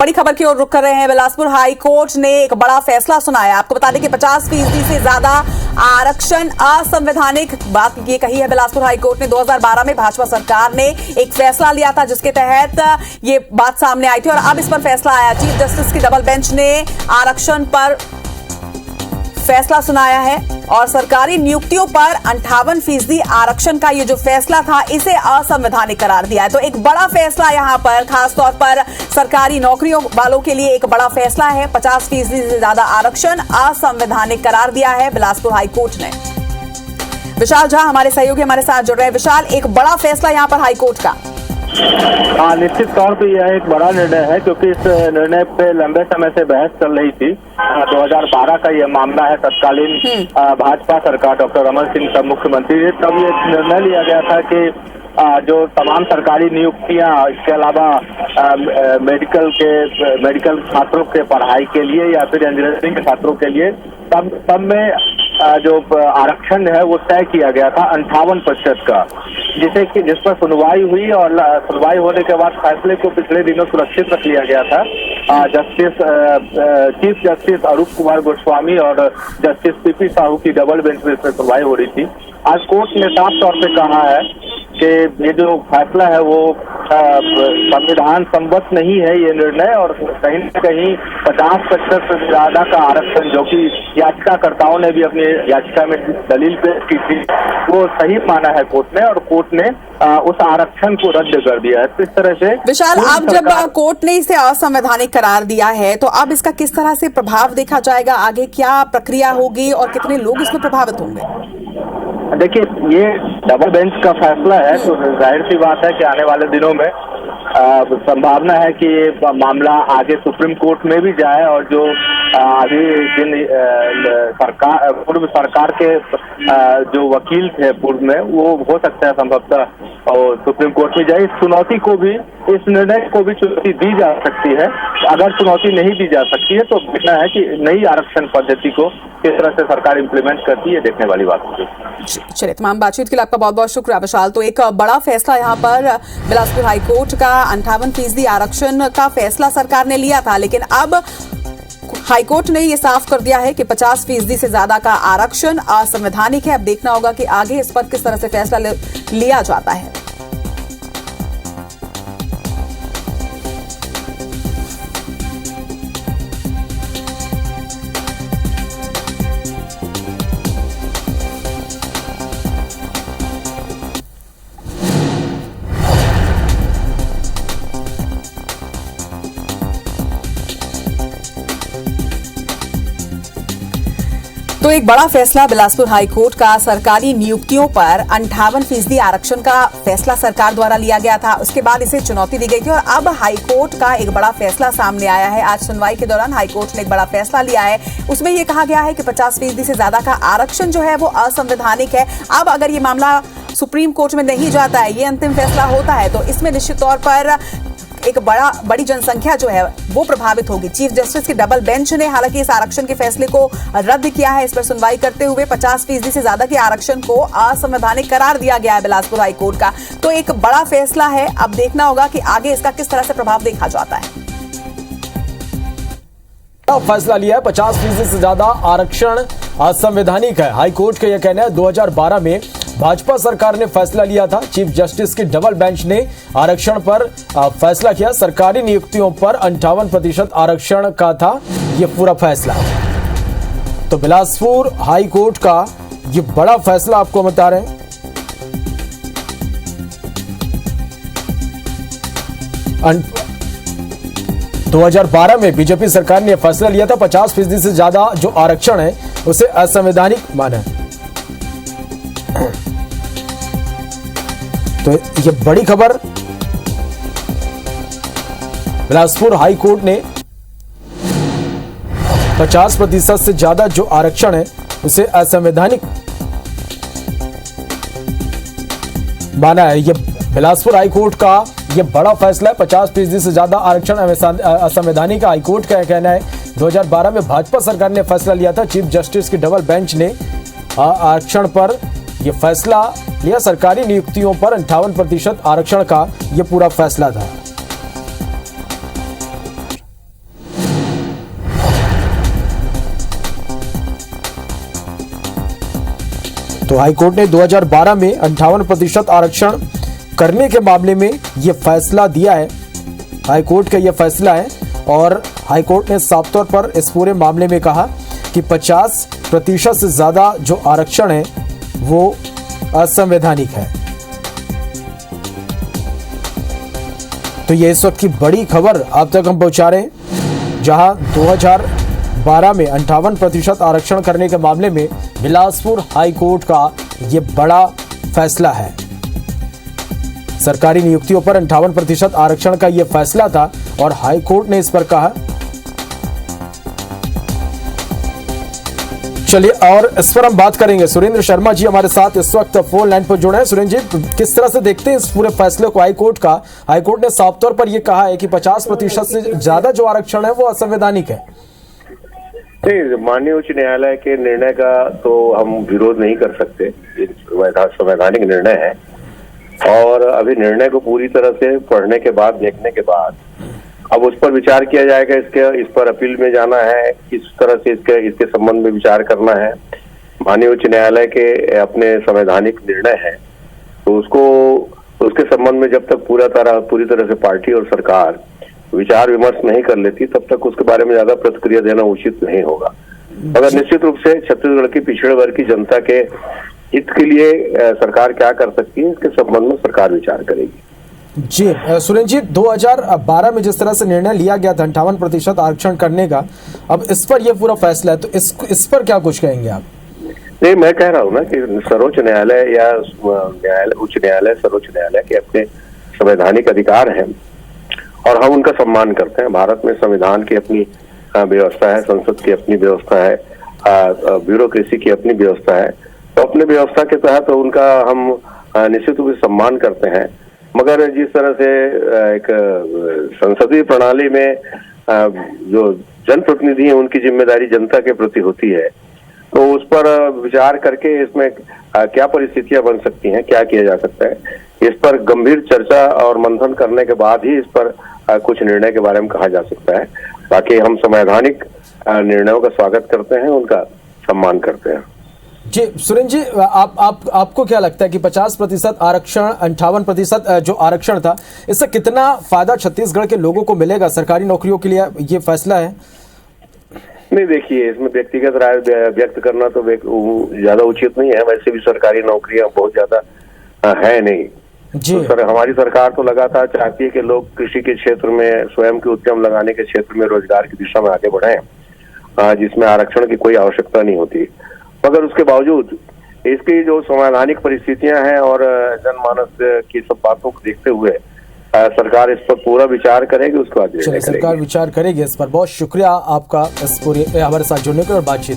बड़ी खबर की ओर रुख कर रहे हैं। बिलासपुर हाई कोर्ट ने एक बड़ा फैसला सुनाया। आपको बता दें कि 50% से ज्यादा आरक्षण असंवैधानिक बात ये कही है। बिलासपुर हाई कोर्ट ने 2012 में भाजपा सरकार ने एक फैसला लिया था जिसके तहत ये बात सामने आई थी और अब इस पर फैसला आया। चीफ जस्टिस की डबल बेंच ने आरक्षण पर फैसला सुनाया है और सरकारी नियुक्तियों पर 58% आरक्षण का ये जो फैसला था इसे असंवैधानिक करार दिया है। तो एक बड़ा फैसला यहाँ पर खासतौर पर सरकारी नौकरियों वालों के लिए एक बड़ा फैसला है। 50% से ज्यादा आरक्षण असंवैधानिक करार दिया है बिलासपुर हाई कोर्ट ने। विशाल झा हमारे सहयोगी हमारे साथ जुड़ रहे हैं। विशाल, एक बड़ा फैसला यहाँ पर हाई कोर्ट का। हाँ, निश्चित तौर पे यह एक बड़ा निर्णय है क्योंकि इस निर्णय पे लंबे समय से बहस चल रही थी। 2012 का यह मामला है। तत्कालीन भाजपा सरकार डॉक्टर रमन सिंह तब मुख्यमंत्री थे, तब ये निर्णय लिया गया था कि जो तमाम सरकारी नियुक्तियां, इसके अलावा मेडिकल छात्रों के पढ़ाई के लिए या फिर इंजीनियरिंग के छात्रों के लिए तब में जो आरक्षण है वो तय किया गया था 58% का, जिस पर सुनवाई हुई और सुनवाई होने के बाद फैसले को पिछले दिनों सुरक्षित रख लिया गया था। चीफ जस्टिस अरूप कुमार गोस्वामी और जस्टिस पीपी साहू की डबल बेंच में इसमें सुनवाई हो रही थी। आज कोर्ट ने साफ तौर पे कहा है कि ये जो फैसला है वो संविधान सम्मत नहीं है ये निर्णय, और कहीं न कहीं 50% से ज्यादा का आरक्षण जो कि याचिकाकर्ताओं ने भी अपनी याचिका में दलील पेश की थी वो सही माना है कोर्ट ने, और कोर्ट ने उस आरक्षण को रद्द कर दिया है। तो इस तरह से विशाल, अब जब कोर्ट ने इसे असंवैधानिक करार दिया है तो अब इसका किस तरह से प्रभाव देखा जाएगा? आगे क्या प्रक्रिया होगी और कितने लोग इसमें प्रभावित होंगे? देखिए, ये डबल बेंच का फैसला है तो जाहिर सी बात है कि आने वाले दिनों में संभावना है कि ये मामला आगे सुप्रीम कोर्ट में भी जाए और जो अभी जिन पूर्व सरकार के जो वकील थे पूर्व में, वो हो सकता है संभवतः और सुप्रीम कोर्ट में जाए। इस चुनौती को भी, इस निर्णय को भी चुनौती दी जा सकती है। अगर चुनौती नहीं दी जा सकती है तो देखना है कि नई आरक्षण पद्धति को किस तरह से सरकार इम्प्लीमेंट करती है, देखने वाली बात होगी। चलिए, तमाम बातचीत के लिए आपका बहुत बहुत शुक्रिया विशाल। तो एक बड़ा फैसला यहाँ पर बिलासपुर हाईकोर्ट का 58% आरक्षण का फैसला सरकार ने लिया था, लेकिन अब हाईकोर्ट ने ये साफ कर दिया है कि 50% से ज्यादा का आरक्षण असंवैधानिक है। अब देखना होगा कि आगे इस पर किस तरह से फैसला लिया जाता है। तो एक बड़ा फैसला बिलासपुर हाईकोर्ट का सरकारी नियुक्तियों पर 58% आरक्षण का फैसला सरकार द्वारा लिया गया था। उसके बाद इसे चुनौती दी गई थी और अब हाईकोर्ट का एक बड़ा फैसला सामने आया है। आज सुनवाई के दौरान हाईकोर्ट ने एक बड़ा फैसला लिया है। उसमें यह कहा गया है कि 50% से ज्यादा का आरक्षण जो है वो असंवैधानिक है। अब अगर ये मामला सुप्रीम कोर्ट में नहीं जाता है, ये अंतिम फैसला होता है, तो इसमें निश्चित तौर पर एक बड़ी जनसंख्या जो है वो प्रभावित होगी। चीफ जस्टिस की डबल बेंच ने हालांकि इस आरक्षण के फैसले को रद्द किया है। इस पर सुनवाई करते हुए 50% से ज्यादा के आरक्षण को असंवैधानिक करार दिया गया है बिलासपुर हाईकोर्ट का। तो एक बड़ा फैसला है। अब देखना होगा कि आगे इसका किस तरह से प्रभाव देखा जाता है। फैसला लिया है 50% से ज्यादा आरक्षण असंवैधानिक है। हाईकोर्ट का यह कहना है 2012 में भाजपा सरकार ने फैसला लिया था। चीफ जस्टिस की डबल बेंच ने आरक्षण पर फैसला किया। सरकारी नियुक्तियों पर 58% आरक्षण का था यह पूरा फैसला। तो बिलासपुर हाई कोर्ट का यह बड़ा फैसला आपको बता रहे हैं। अन 2012 में बीजेपी सरकार ने फैसला लिया था 50% से ज्यादा जो आरक्षण है उसे असंवैधानिक माना। तो ये बड़ी खबर, बिलासपुर हाई कोर्ट ने 50% से ज्यादा जो आरक्षण है उसे असंवैधानिक माना है। ये बिलासपुर हाई कोर्ट का ये बड़ा फैसला है। 50% से ज्यादा आरक्षण असंवैधानिक है। हाईकोर्ट का कहना है 2012 में भाजपा सरकार ने फैसला लिया था। चीफ जस्टिस की डबल बेंच ने आरक्षण पर यह फैसला लिया। सरकारी नियुक्तियों पर 58% आरक्षण का यह पूरा फैसला था। तो हाईकोर्ट ने 2012 में 58% आरक्षण करने के मामले में यह फैसला दिया है। हाईकोर्ट का यह फैसला है और हाईकोर्ट ने साफ तौर पर इस पूरे मामले में कहा कि 50% से ज्यादा जो आरक्षण है वो असंवैधानिक है। तो ये इस वक्त की बड़ी खबर आप तक हम पहुंचा रहे हैं, जहां 2012 में 58% आरक्षण करने के मामले में बिलासपुर हाई कोर्ट का ये बड़ा फैसला है। सरकारी नियुक्तियों पर 58% आरक्षण का यह फैसला था और हाई कोर्ट ने इस पर कहा। चलिए और इस पर हम बात करेंगे। सुरेंद्र शर्मा जी हमारे साथ इस वक्त फोन लाइन पर जुड़े हैं। सुरेंद्र जी, किस तरह से देखते हैं इस पूरे फैसले को हाई कोर्ट का? हाई कोर्ट ने साफ तौर पर यह कहा है कि 50% से ज्यादा जो आरक्षण है वो असंवैधानिक है। नहीं, माननीय उच्च न्यायालय के निर्णय का तो हम विरोध नहीं कर सकते, संवैधानिक निर्णय है और अभी निर्णय को पूरी तरह से पढ़ने के बाद, देखने के बाद अब उस पर विचार किया जाएगा। इस पर अपील में जाना है, किस तरह से इसके संबंध में विचार करना है। माननीय उच्च न्यायालय के अपने संवैधानिक निर्णय है तो उसके संबंध में जब तक पूरी तरह से पार्टी और सरकार विचार विमर्श नहीं कर लेती तब तक उसके बारे में ज्यादा प्रतिक्रिया देना उचित नहीं होगा। मगर निश्चित रूप से छत्तीसगढ़ की पिछड़े वर्ग की जनता के हित के लिए सरकार क्या कर सकती है, इसके संबंध में सरकार विचार करेगी। जी सुरेंद्र जी, 2012 में जिस तरह से निर्णय लिया गया था 58% आरक्षण करने का, अब इस पर यह पूरा फैसला है तो इस पर क्या कुछ कहेंगे आप? नहीं, मैं कह रहा हूँ ना कि सर्वोच्च न्यायालय या उच्च न्यायालय, सर्वोच्च न्यायालय के अपने संवैधानिक अधिकार हैं और हम उनका सम्मान करते हैं। भारत में संविधान की अपनी व्यवस्था है, संसद की अपनी व्यवस्था है, ब्यूरोक्रेसी की अपनी व्यवस्था है, तो अपने व्यवस्था के तहत उनका हम निश्चित रूप से सम्मान करते हैं। मगर जिस तरह से एक संसदीय प्रणाली में जो जनप्रतिनिधि हैं उनकी जिम्मेदारी जनता के प्रति होती है, तो उस पर विचार करके इसमें क्या परिस्थितियां बन सकती हैं, क्या किया जा सकता है, इस पर गंभीर चर्चा और मंथन करने के बाद ही इस पर कुछ निर्णय के बारे में कहा जा सकता है। बाकी हम संवैधानिक निर्णयों का स्वागत करते हैं, उनका सम्मान करते हैं। जी सुरेंद्र जी, आपको क्या लगता है कि 50% आरक्षण, 58% जो आरक्षण था, इससे कितना फायदा छत्तीसगढ़ के लोगों को मिलेगा? सरकारी नौकरियों के लिए ये फैसला है। नहीं, देखिए, इसमें व्यक्तिगत राय व्यक्त करना तो ज्यादा उचित नहीं है। वैसे भी सरकारी नौकरियां बहुत ज्यादा है नहीं जी। तो हमारी सरकार तो लगातार चाहती है कि लोग कृषि के क्षेत्र में, स्वयं के उद्यम लगाने के क्षेत्र में रोजगार की दिशा में आगे बढ़े, जिसमें आरक्षण की कोई आवश्यकता नहीं होती। मगर उसके बावजूद इसकी जो संवैधानिक परिस्थितियां हैं और जनमानस की सब बातों को देखते हुए सरकार इस पर पूरा विचार करेगी, उसके बाद सरकार विचार करेगी इस पर। बहुत शुक्रिया आपका इस पूरे हमारे साथ जुड़ने के और बातचीत